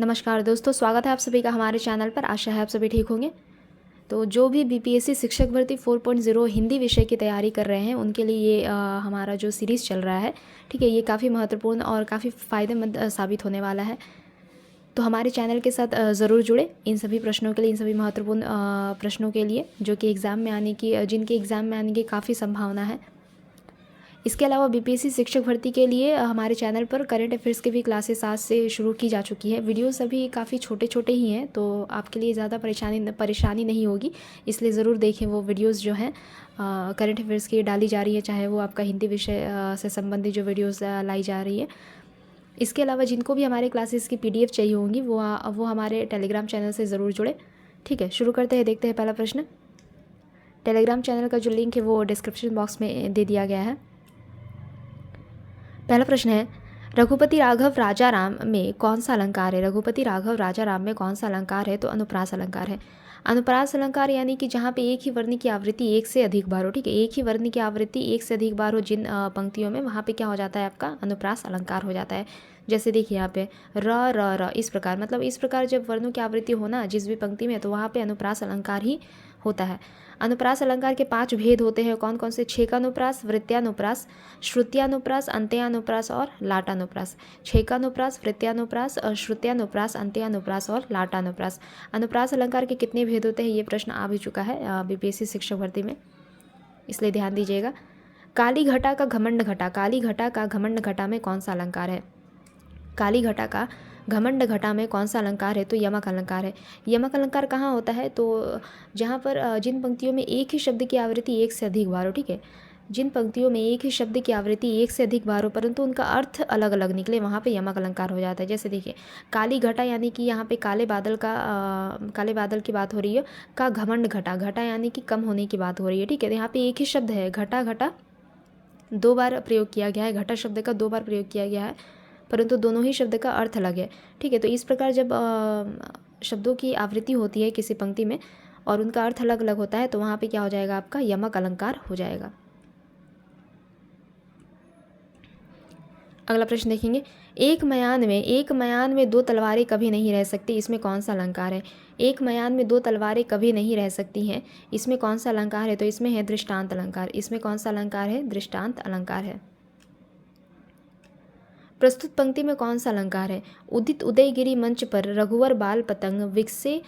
नमस्कार दोस्तों, स्वागत है आप सभी का हमारे चैनल पर। आशा है आप सभी ठीक होंगे। तो जो भी बीपीएससी शिक्षक भर्ती 4.0 हिंदी विषय की तैयारी कर रहे हैं उनके लिए ये हमारा जो सीरीज़ चल रहा है, ठीक है, ये काफ़ी महत्वपूर्ण और काफ़ी फ़ायदेमंद साबित होने वाला है। तो हमारे चैनल के साथ ज़रूर जुड़े इन सभी प्रश्नों के लिए, इन सभी महत्वपूर्ण प्रश्नों के लिए जो कि एग्ज़ाम में आने की जिनके एग्ज़ाम में आने की काफ़ी संभावना है। इसके अलावा बीपीएससी शिक्षक भर्ती के लिए हमारे चैनल पर करंट अफेयर्स की भी क्लासेस आज से शुरू की जा चुकी है। वीडियोस अभी काफ़ी छोटे छोटे ही हैं, तो आपके लिए ज़्यादा परेशानी नहीं होगी, इसलिए ज़रूर देखें वो वीडियोस जो हैं करंट अफेयर्स की डाली जा रही है, चाहे वो आपका हिंदी विषय से संबंधित जो वीडियोज़ लाई जा रही है। इसके अलावा जिनको भी हमारे क्लासेस की PDF चाहिए होंगी वो हमारे टेलीग्राम चैनल से ज़रूर जुड़े। ठीक है, शुरू करते हैं। देखते हैं पहला प्रश्न। टेलीग्राम चैनल का जो लिंक है वो डिस्क्रिप्शन बॉक्स में दे दिया गया है। पहला प्रश्न है, रघुपति राघव राजा राम में कौन सा अलंकार है? रघुपति राघव राजा राम में कौन सा अलंकार है? तो अनुप्रास अलंकार है। अनुप्रास अलंकार यानी कि जहाँ पे एक ही वर्ण की आवृत्ति एक से अधिक बार हो, ठीक है, एक ही वर्ण की आवृत्ति एक से अधिक बार हो जिन पंक्तियों में, वहाँ पे क्या हो जाता है आपका अनुप्रास अलंकार हो जाता है। जैसे देखिए यहाँ पे र र र इस प्रकार, मतलब इस प्रकार जब वर्णों की आवृत्ति हो ना जिस भी पंक्ति में, तो वहाँ पे अनुप्रास अलंकार ही होता है। अनुप्रास अलंकार के 5 भेद होते हैं। कौन कौन से? छेकानुप्रास, वृत्यानुप्रास, श्रुत्यानुप्रास, अंत्यानुप्रास और लाटानुप्रास। छेकानुप्रास, वृत्यानुप्रास, श्रुत्यानुप्रास, अंत्यानुप्रास और लाटानुप्रास। अनुप्रास अलंकार के कितने भेद होते हैं? ये प्रश्न आ भी चुका है बीपीएससी शिक्षक भर्ती में, इसलिए ध्यान दीजिएगा। काली घटा का घमंड घटा, काली घटा का घमंड घटा में कौन सा अलंकार है? काली घटा का घमंड घटा में कौन सा अलंकार है? तो यमक अलंकार है। यमक अलंकार कहाँ होता है? तो जहाँ पर जिन पंक्तियों में एक ही शब्द की आवृत्ति एक से अधिक बार हो, ठीक है, जिन पंक्तियों में एक ही शब्द की आवृत्ति एक से अधिक बार हो परंतु उनका अर्थ अलग अलग निकले, वहाँ पे यमक अलंकार हो जाता है। जैसे देखिए काली घटा यानी कि यहाँ पे काले बादल की बात हो रही है। का घमंड घटा, घटा यानी कि कम होने की बात हो रही है, ठीक है। यहाँ पे एक ही शब्द है, घटा घटा 2 बार प्रयोग किया गया है, घटा शब्द का 2 बार प्रयोग किया गया है, परंतु दोनों ही शब्द का अर्थ अलग है, ठीक है। तो इस प्रकार जब शब्दों की आवृत्ति होती है किसी पंक्ति में और उनका अर्थ अलग अलग होता है, तो वहाँ पे क्या हो जाएगा आपका यमक अलंकार हो जाएगा। अगला प्रश्न देखेंगे। एक मयान में 2 तलवारें कभी नहीं रह सकती, इसमें कौन सा अलंकार है? एक मयान में 2 तलवारें कभी नहीं रह सकती हैं, इसमें कौन सा अलंकार है? तो इसमें है दृष्टांत अलंकार। इसमें कौन सा अलंकार है? दृष्टांत अलंकार है। प्रस्तुत पंक्ति में कौन सा अलंकार है? उदित उदयगिरि मंच पर रघुवर बाल पतंग विकसे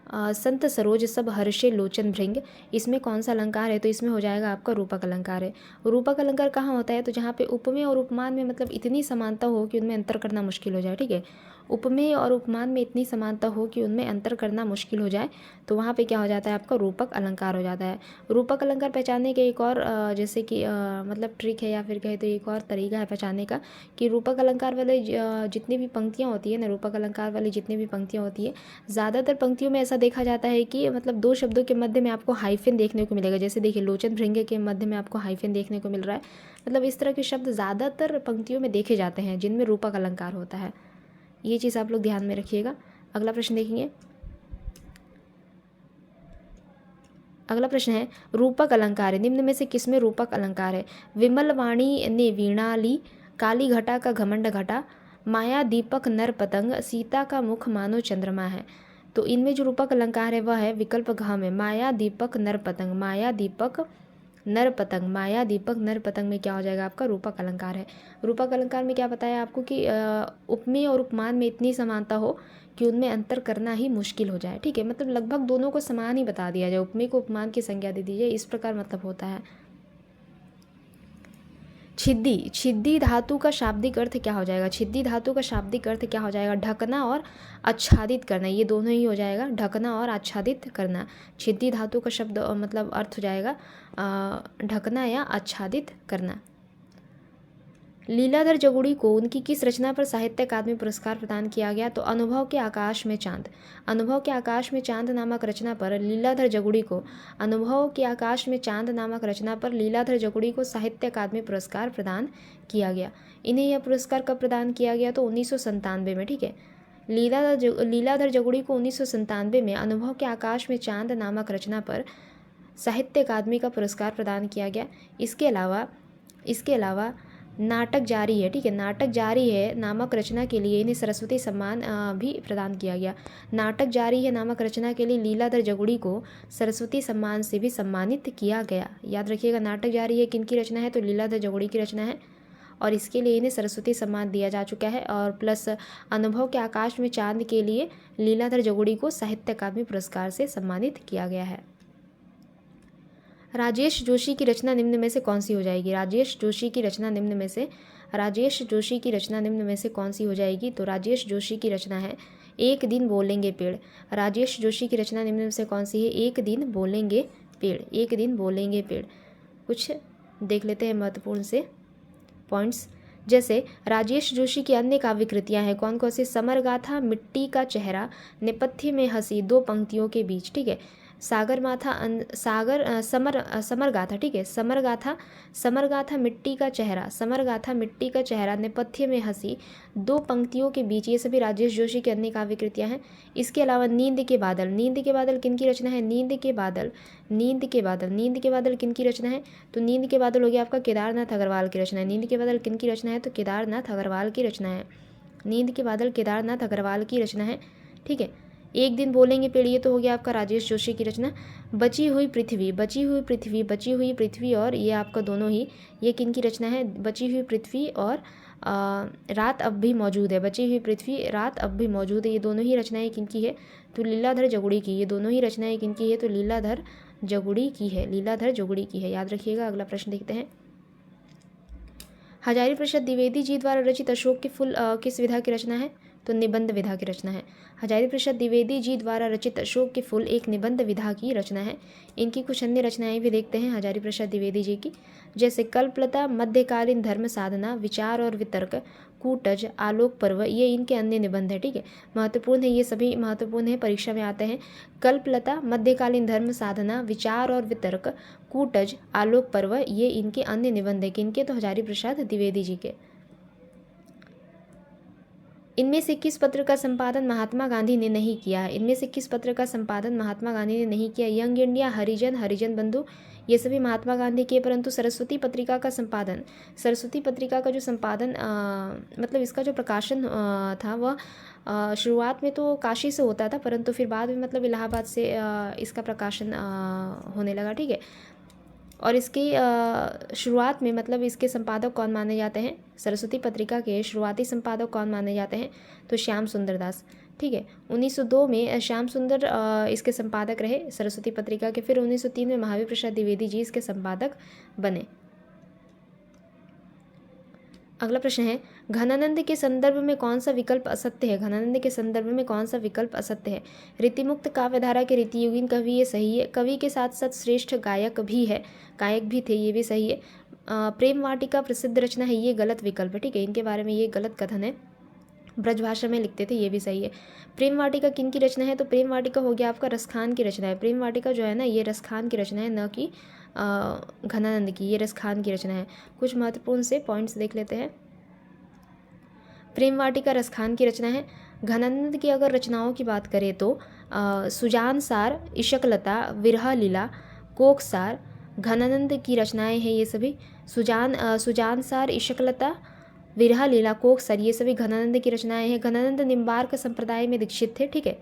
संत सरोज सब हर्षे लोचन भृंग, इसमें कौन सा अलंकार है? तो इसमें हो जाएगा आपका रूपक अलंकार है। रूपक अलंकार कहाँ होता है? तो जहाँ पे उपमेय और उपमान में मतलब इतनी समानता हो कि उनमें अंतर करना मुश्किल हो जाए, ठीक है। उपमेय और उपमान में इतनी समानता हो कि उनमें अंतर करना मुश्किल हो जाए, तो वहाँ पे क्या हो जाता है आपका रूपक अलंकार हो जाता है। रूपक अलंकार पहचानने के एक और जैसे कि मतलब ट्रिक है या फिर कहे तो एक और तरीका है पहचानने का, कि रूपक अलंकार वाले जितनी भी पंक्तियाँ होती है ना, रूपक अलंकार वाली जितनी भी पंक्तियाँ होती है, ज़्यादातर पंक्तियों में ऐसा देखा जाता है कि मतलब 2 शब्दों के मध्य में आपको हाइफन देखने को मिलेगा। जैसे देखिए लोचन भृंग के मध्य में आपको हाइफन देखने को मिल रहा है, मतलब इस तरह के शब्द ज़्यादातर पंक्तियों में देखे जाते हैं जिनमें रूपक अलंकार होता है। ये चीज़ आप लोग ध्यान में रखिएगा। अगला प्रश्न देखेंगे। अगला प्रश्न है, रूपक अलंकार है, निम्न में से किसमें रूपक अलंकार है? विमल वाणी ने वीणा ली, काली घटा का घमंड घटा, माया दीपक नर पतंग, सीता का मुख मानो चंद्रमा है। तो इनमें जो रूपक अलंकार है वह है विकल्प घ में माया दीपक नर पतंग। माया दीपक नर पतंग, माया दीपक नर पतंग में क्या हो जाएगा आपका रूपक अलंकार है। रूपक अलंकार में क्या बताया आपको कि उपमेय और उपमान में इतनी समानता हो कि उनमें अंतर करना ही मुश्किल हो जाए, ठीक है, मतलब लगभग दोनों को समान ही बता दिया जाए, उपमेय को उपमान की संज्ञा दे दी जाए, इस प्रकार मतलब होता है। छिद्दी, छिद्दी धातु का शाब्दिक अर्थ क्या हो जाएगा? छिद्दी धातु का शाब्दिक अर्थ क्या हो जाएगा? ढकना और आच्छादित करना, ये दोनों ही हो जाएगा, ढकना और आच्छादित करना। छिद्दी धातु का शब्द मतलब अर्थ हो जाएगा ढकना या आच्छादित करना। लीलाधर जगुड़ी को उनकी किस रचना पर साहित्य अकादमी पुरस्कार प्रदान किया गया? तो अनुभव के आकाश में चांद। अनुभव के आकाश में चांद नामक रचना पर लीलाधर जगुड़ी को अनुभव के आकाश में चांद नामक रचना पर लीलाधर जगुड़ी को साहित्य अकादमी पुरस्कार प्रदान किया गया। इन्हें यह पुरस्कार कब प्रदान किया गया? तो 1997 में, ठीक है। लीलाधर जगुड़ी को 1997 में अनुभव के आकाश में चांद नामक रचना पर साहित्य अकादमी का पुरस्कार प्रदान किया गया। इसके अलावा नाटक जारी है, ठीक है, नाटक जारी है नामक रचना के लिए इन्हें सरस्वती सम्मान भी प्रदान किया गया। नाटक जारी है नामक रचना के लिए लीलाधर जगुड़ी को सरस्वती सम्मान से भी सम्मानित किया गया। याद रखिएगा, नाटक जारी है किनकी रचना है, तो लीलाधर जगुड़ी की रचना है और इसके लिए इन्हें सरस्वती सम्मान दिया जा चुका है। और प्लस अनुभव के आकाश में चांद के लिए लीलाधर जगुड़ी को साहित्य अकादमी पुरस्कार से सम्मानित किया गया है। राजेश जोशी की रचना निम्न में से कौन सी हो जाएगी? राजेश जोशी की रचना निम्न में से कौन सी हो जाएगी? तो राजेश जोशी की रचना है एक दिन बोलेंगे पेड़। राजेश जोशी की रचना निम्न में से कौन सी है? एक दिन बोलेंगे पेड़। कुछ देख लेते हैं महत्वपूर्ण से पॉइंट्स। जैसे राजेश जोशी की अन्य काव्य कृतियाँ हैं कौन कौन सी? समरगाथा, मिट्टी का चेहरा, नेपथ्य में हंसी, दो पंक्तियों के बीच, ठीक है, समरगाथा, ठीक है, समरगाथा मिट्टी का चेहरा, नेपथ्य में हंसी, दो पंक्तियों के बीच, ये सभी राजेश जोशी की अन्य काव्य कृतियाँ हैं। इसके अलावा नींद के बादल किनकी रचना है? नींद के बादल किनकी रचना है? तो नींद के बादल हो गया आपका केदारनाथ अग्रवाल की रचना है। नींद के बादल किनकी रचना है? तो केदारनाथ अग्रवाल की रचना है। नींद के बादल केदारनाथ अग्रवाल की रचना है, ठीक है। एक दिन बोलेंगे पेड़, ये तो हो गया आपका राजेश जोशी की रचना। बची हुई पृथ्वी और ये आपका दोनों ही, ये किनकी रचना है? बची हुई पृथ्वी और रात अब भी मौजूद है। बची हुई पृथ्वी, रात अब भी मौजूद है, ये दोनों ही रचनाएं किनकी है? तो लीलाधर जगुड़ी की। ये दोनों ही रचनाएं किनकी है? तो लीलाधर जगुड़ी की है। याद रखिएगा। अगला प्रश्न देखते हैं। हजारी प्रसाद द्विवेदी जी द्वारा रचित अशोक के फूल किस विधा की रचना है? तो निबंध विधा की रचना है। हजारी प्रसाद द्विवेदी जी द्वारा रचित अशोक के फूल एक निबंध विधा की रचना है। इनकी कुछ अन्य रचनाएं भी देखते हैं हजारी प्रसाद द्विवेदी जी की, जैसे कल्पलता, मध्यकालीन धर्म साधना, विचार और वितर्क, कूटज, आलोक पर्व, ये इनके अन्य निबंध है, ठीक है, महत्वपूर्ण है, ये सभी महत्वपूर्ण है, परीक्षा में आते हैं। कल्पलता, मध्यकालीन धर्म साधना, विचार और वितर्क, कूटज, आलोक पर्व, ये इनके अन्य निबंध है। किनके? तो हजारी प्रसाद द्विवेदी जी के। इनमें से किस पत्र का संपादन महात्मा गांधी ने नहीं किया है? यंग इंडिया, हरिजन बंधु, ये सभी महात्मा गांधी के, परंतु सरस्वती पत्रिका का संपादन, जो संपादन मतलब इसका जो प्रकाशन था वह शुरुआत में तो काशी से होता था, परंतु फिर बाद में मतलब इलाहाबाद से इसका प्रकाशन होने लगा, ठीक है। और इसकी शुरुआत में मतलब इसके संपादक कौन माने जाते हैं? सरस्वती पत्रिका के शुरुआती संपादक कौन माने जाते हैं? तो श्याम सुंदर दास, ठीक है। 1902 में श्याम सुंदर इसके संपादक रहे सरस्वती पत्रिका के। फिर 1903 में महावीर प्रसाद द्विवेदी जी इसके संपादक बने। अगला प्रश्न है, घनानंद के संदर्भ में कौन सा विकल्प असत्य है? रीतिमुक्त काव्यधारा के रीतियुगीन कवि, ये सही है। कवि के साथ साथ श्रेष्ठ गायक भी थे, ये भी सही है। प्रेम वाटिका प्रसिद्ध रचना है, ये गलत विकल्प है, ठीक है, इनके बारे में ये गलत कथन है। ब्रजभाषा में लिखते थे, ये भी सही है। प्रेम वाटिका किन की रचना है? तो प्रेम वाटिका हो गया आपका रसखान की रचना है। प्रेम वाटिका जो है ना, ये रसखान की रचना है, न कि घनानंद की, ये रसखान की रचना है। कुछ महत्वपूर्ण से पॉइंट्स देख लेते हैं। प्रेम वाटिका रसखान की रचना है। घनानंद की अगर रचनाओं की बात करें तो सुजान सार, इशकलता, विरह लीला, कोकसार, घनानंद की रचनाएं हैं ये सभी। सुजान सार, इशकलता, विरह लीला, कोकसर, ये सभी घनानंद की रचनाएं हैं। घनानंद निम्बार्क संप्रदाय में दीक्षित थे, ठीक है।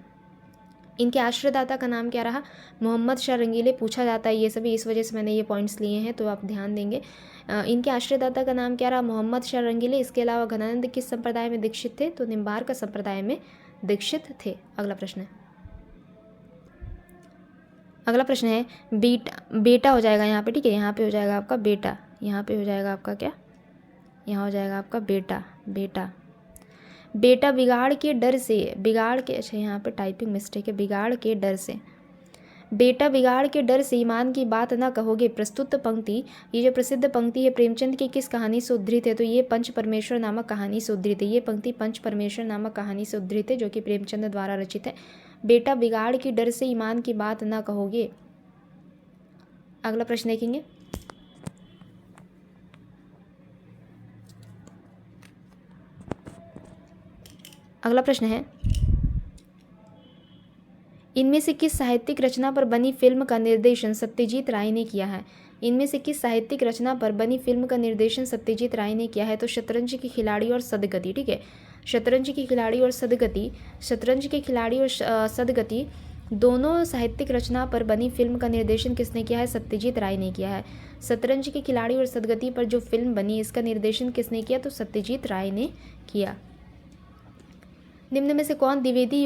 इनके आश्रयदाता का नाम क्या रहा? मोहम्मद शाह रंगीले। पूछा जाता है ये सभी, इस वजह से मैंने ये पॉइंट्स लिए हैं, तो आप ध्यान देंगे। इनके आश्रयदाता का नाम क्या रहा? मोहम्मद शाह रंगीले। इसके अलावा घनानंद किस संप्रदाय में दीक्षित थे? तो निम्बार्क संप्रदाय में दीक्षित थे। अगला प्रश्न है बेटा हो जाएगा यहाँ पे, ठीक है, यहाँ पे हो जाएगा आपका बेटा, यहाँ पे हो जाएगा आपका क्या? यहाँ हो जाएगा आपका बेटा बिगाड़ के डर से, अच्छा यहाँ पे टाइपिंग मिस्टेक है, बेटा बिगाड़ के डर से ईमान की बात ना कहोगे। प्रस्तुत पंक्ति, ये जो प्रसिद्ध पंक्ति है, प्रेमचंद की किस कहानी से उद्धृत है? तो ये पंच परमेश्वर नामक कहानी से उद्धृत है। ये पंक्ति पंच परमेश्वर नामक कहानी से उद्धृत है, जो कि प्रेमचंद द्वारा रचित है। बेटा बिगाड़ के डर से ईमान की बात ना कहोगे। अगला प्रश्न देखेंगे। अगला प्रश्न है, इनमें से किस साहित्यिक रचना पर बनी फिल्म का निर्देशन सत्यजीत राय ने किया है? इनमें से किस साहित्यिक रचना पर बनी फिल्म का निर्देशन सत्यजीत राय ने किया है? तो शतरंज की खिलाड़ी और सदगति, ठीक है। शतरंज की खिलाड़ी और सदगति, शतरंज के खिलाड़ी और सदगति दोनों साहित्यिक रचना पर बनी फिल्म का निर्देशन किसने किया है? सत्यजीत राय ने किया है। शतरंज की खिलाड़ी और सदगति पर जो फिल्म बनी इसका निर्देशन किसने किया? तो सत्यजीत राय ने किया। निम्न में से कौन द्विवेदी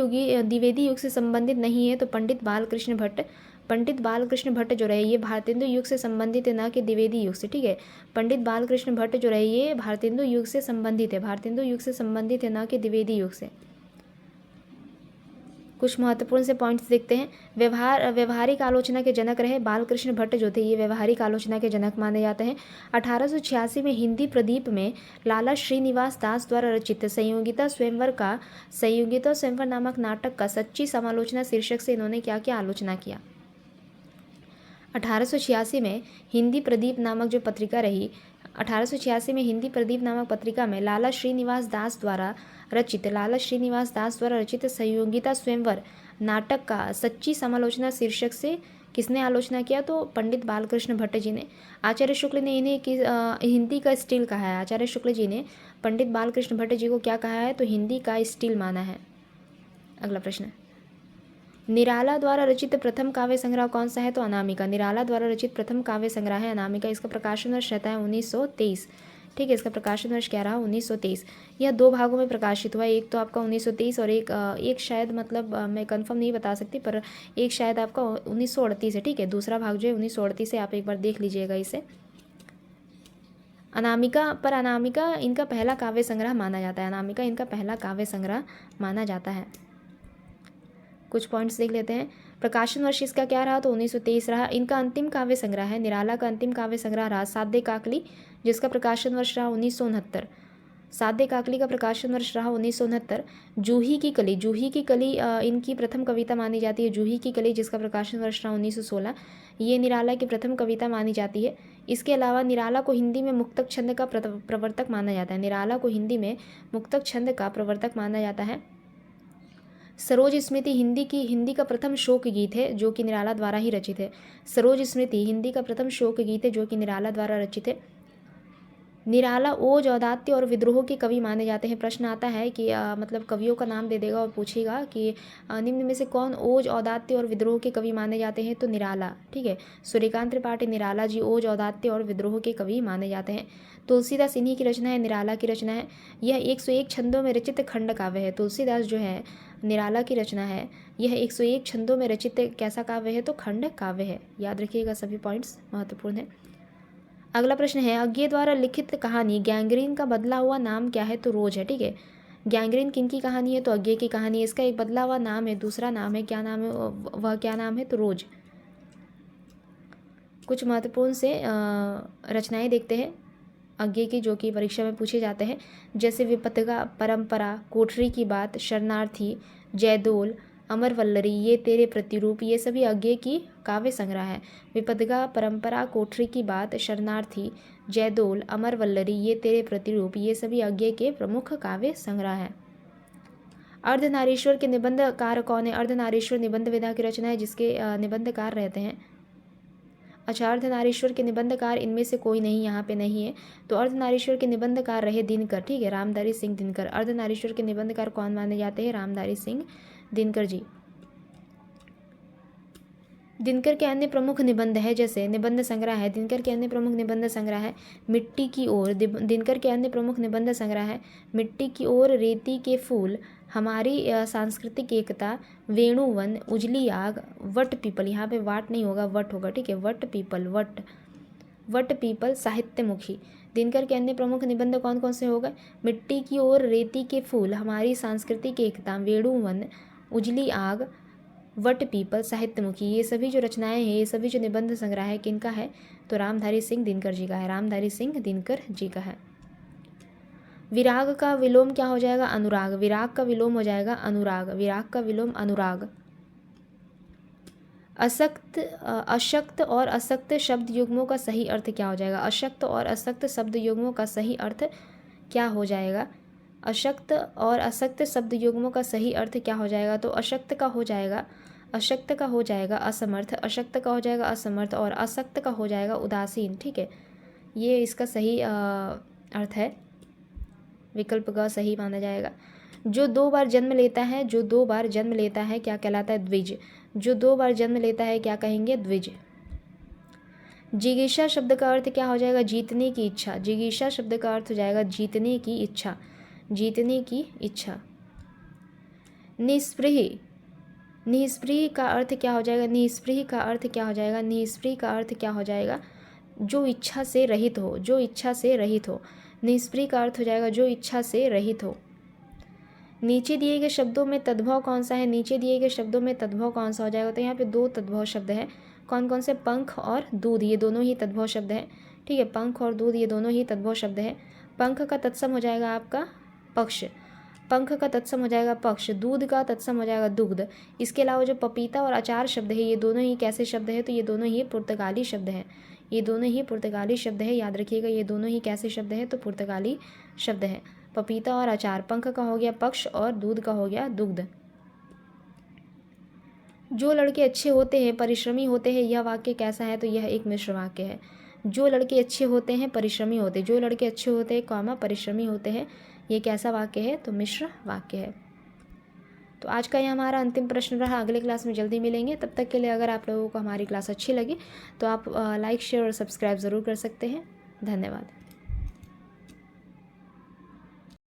युग से संबंधित नहीं है? तो पंडित बालकृष्ण भट्ट। पंडित बालकृष्ण भट्ट जो रहे ये भारतेंदु युग से संबंधित है, ना कि द्विवेदी युग से, ठीक है। पंडित बालकृष्ण भट्ट जो रहे ये भारतेंदु युग से संबंधित है, भारतेंदु युग से संबंधित है, ना कि द्विवेदी युग से। कुछ महत्वपूर्ण से पॉइंट्स देखते हैं। व्यवहारिक आलोचना के जनक रहे बालकृष्ण भट्ट जो थे ये व्यवहारिक आलोचना के जनक माने जाते हैं। 1886 में हिंदी प्रदीप में लाला श्रीनिवास दास द्वारा रचित संयोगिता स्वयंवर नामक नाटक का सच्ची समालोचना शीर्षक से इन्होंने क्या क्या आलोचना किया? 1886 में हिंदी प्रदीप नामक जो पत्रिका रही, 1886 में हिंदी प्रदीप नामक पत्रिका में लाला श्रीनिवास दास द्वारा रचित संयोगिता स्वयंवर नाटक का सच्ची समालोचना शीर्षक से किसने आलोचना किया? तो पंडित बालकृष्ण भट्ट जी ने। आचार्य शुक्ल ने इन्हें हिंदी का स्टील कहा है। आचार्य शुक्ल जी ने पंडित बालकृष्ण भट्ट जी को क्या कहा है? तो हिंदी का स्टील माना है। अगला प्रश्न, निराला द्वारा रचित प्रथम काव्य संग्रह कौन सा है? तो अनामिका। निराला द्वारा रचित प्रथम काव्य संग्रह है अनामिका। इसका प्रकाशन वर्ष रहता है 1923, ठीक है। इसका प्रकाशन वर्ष क्या रहा? 1923। यह 2 भागों में प्रकाशित हुआ है, एक तो आपका 1923 और एक शायद मतलब मैं कंफर्म नहीं बता सकती, पर एक शायद आपका 1938 है, ठीक है। दूसरा भाग जो है 1938 है, आप एक बार देख लीजिएगा इसे। अनामिका इनका पहला काव्य संग्रह माना जाता है। अनामिका इनका पहला काव्य संग्रह माना जाता है। कुछ पॉइंट्स देख लेते हैं। प्रकाशन वर्ष इसका क्या रहा? तो 1923 रहा। इनका अंतिम काव्य संग्रह है, निराला का अंतिम काव्य संग्रह रहा सादे काकली, जिसका प्रकाशन वर्ष रहा 1969। सादे काकली का प्रकाशन वर्ष रहा 1969। जूही की कली इनकी प्रथम कविता मानी जाती है। जूही की कली जिसका प्रकाशन वर्ष रहा 1916। ये निराला की प्रथम कविता मानी जाती है। इसके अलावा निराला को हिंदी में मुक्तक छंद का प्रवर्तक माना जाता है। निराला को हिंदी में मुक्तक छंद का प्रवर्तक माना जाता है। सरोज स्मृति हिंदी का प्रथम शोक गीत है जो कि निराला द्वारा ही रचित है। सरोज स्मृति हिंदी का प्रथम शोक गीत है जो कि निराला द्वारा रचित है। निराला ओज, औदात्य और विद्रोह के कवि माने जाते हैं। प्रश्न आता है कि मतलब कवियों का नाम दे देगा और पूछेगा कि निम्न में से कौन ओज, औदात्य और विद्रोह के कवि माने जाते हैं? तो निराला, ठीक है। सूर्यकांत त्रिपाठी निराला जी ओज, औदात्य और विद्रोह के कवि माने जाते हैं। तुलसीदास इन्हीं की रचना है, निराला की रचना है। यह 101 छंदों में रचित खंड काव्य है। तुलसीदास जो है निराला की रचना है, यह 101 छंदों में रचित कैसा काव्य है? तो खंड काव्य है। याद रखिएगा, सभी पॉइंट्स महत्वपूर्ण है। अगला प्रश्न है, अज्ञे द्वारा लिखित कहानी गैंग्रीन का बदला हुआ नाम क्या है? तो रोज है, ठीक है। गैंग्रीन किनकी कहानी है? तो अज्ञे की कहानी है। इसका एक बदला हुआ नाम है, दूसरा नाम है, क्या नाम है? वह क्या नाम है? तो रोज। कुछ महत्वपूर्ण से रचनाएं देखते हैं अज्ञे की, जो कि परीक्षा में पूछे जाते हैं, जैसे विपत्तिका, परंपरा, कोठरी की बात, शरणार्थी, जयदोल, अमर वल्लरी, ये तेरे प्रतिरूप, ये सभी अज्ञे की काव्य संग्रह है। विपत्तिका, परंपरा, कोठरी की बात, शरणार्थी, जयदोल, अमर वल्लरी, ये तेरे प्रतिरूप, ये सभी अज्ञे के प्रमुख काव्य संग्रह है। अर्धनारीश्वर के निबंधकार कौन है? अर्धनारीश्वर निबंध विधा की रचना है जिसके निबंधकार रहते हैं। अच्छा, अर्धनारीश्वर के निबंधकार इनमें से कोई नहीं, यहाँ पे नहीं है। तो अर्धनारीश्वर के निबंधकार रहे दिनकर, ठीक है, रामधारी सिंह दिनकर। अर्धनारीश्वर के निबंधकार कौन माने जाते हैं? रामधारी सिंह दिनकर जी। दिनकर के अन्य प्रमुख निबंध है, जैसे निबंध संग्रह है, दिनकर के अन्य प्रमुख निबंध संग्रह है मिट्टी की ओर। दिनकर के अन्य प्रमुख निबंध संग्रह है मिट्टी की ओर, रेती के फूल, हमारी सांस्कृतिक एकता, वेणुवन, उजली आग, वट पीपल, यहाँ पे वाट नहीं होगा, वट होगा, ठीक है, वट पीपल, साहित्यमुखी। दिनकर के अन्य प्रमुख निबंध कौन कौन से हो गए? मिट्टी की ओर, रेती के फूल, हमारी सांस्कृतिक एकता, वेणुवन, उजली आग, वट पीपल, साहित्यमुखी, ये सभी जो रचनाएं हैं, ये सभी जो निबंध संग्रह है किनका है? तो रामधारी सिंह दिनकर जी का है। रामधारी सिंह दिनकर जी का है। विराग का विलोम क्या हो जाएगा? अनुराग। विराग का विलोम हो जाएगा अनुराग। विराग का विलोम अनुराग। अशक्त और असक्त शब्द युग्मों का सही अर्थ क्या हो जाएगा? अशक्त और असक्त शब्द युग्मों का सही अर्थ क्या हो जाएगा? अशक्त और असक्त शब्द युग्मों का सही अर्थ क्या हो जाएगा? तो अशक्त का हो जाएगा अशक्त का हो जाएगा असमर्थ, अशक्त का हो जाएगा असमर्थ और असक्त का हो जाएगा उदासीन। ठीक है, ये इसका सही अर्थ है, विकल्प ग सही माना जाएगा। जो 2 बार जन्म लेता है, जो 2 बार जन्म लेता है क्या कहलाता है? द्विज। जो 2 बार जन्म लेता है क्या कहेंगे? द्विज। जिगीषा शब्द का अर्थ क्या हो जाएगा? जीतने की इच्छा। जिगीषा शब्द का अर्थ हो जाएगा जीतने की इच्छा, जीतने की इच्छा। निस्पृही, निस्पृही का अर्थ क्या हो जाएगा? निस्पृही का अर्थ क्या हो जाएगा? निस्पृही का अर्थ क्या हो जाएगा? जो इच्छा से रहित हो, जो इच्छा से रहित हो। निस्पृही का अर्थ हो जाएगा जो इच्छा से रहित हो। नीचे दिए गए शब्दों में तद्भव कौन सा है? नीचे दिए गए शब्दों में तद्भव कौन सा हो जाएगा? तो यहाँ पे 2 तद्भव शब्द हैं। कौन कौन से? पंख और दूध, ये दोनों ही तद्भव शब्द हैं। ठीक है, पंख और दूध ये दोनों ही तद्भव शब्द हैं। पंख का तत्सम हो जाएगा आपका पक्ष, पंख का तत्सम हो जाएगा पक्ष, दूध का तत्सम हो जाएगा दुग्ध। इसके अलावा जो पपीता और अचार शब्द है ये दोनों ही कैसे शब्द है? तो ये दोनों ही पुर्तगाली शब्द हैं, ये दोनों ही पुर्तगाली शब्द है। याद रखिएगा ये दोनों ही कैसे शब्द हैं? तो पुर्तगाली शब्द हैं। पपीता और अचार, पंख का हो गया पक्ष और दूध का हो गया दुग्ध। जो लड़के अच्छे होते हैं परिश्रमी होते हैं, यह वाक्य कैसा है? तो यह एक मिश्र वाक्य है। जो लड़के अच्छे होते हैं परिश्रमी होते हैं, जो लड़के अच्छे होते हैं कॉमा परिश्रमी होते हैं, ये कैसा वाक्य है? तो मिश्र वाक्य है। तो आज का ये हमारा अंतिम प्रश्न रहा। अगले क्लास में जल्दी मिलेंगे। तब तक के लिए अगर आप लोगों को हमारी क्लास अच्छी लगी तो आप लाइक शेयर और सब्सक्राइब ज़रूर कर सकते हैं। धन्यवाद।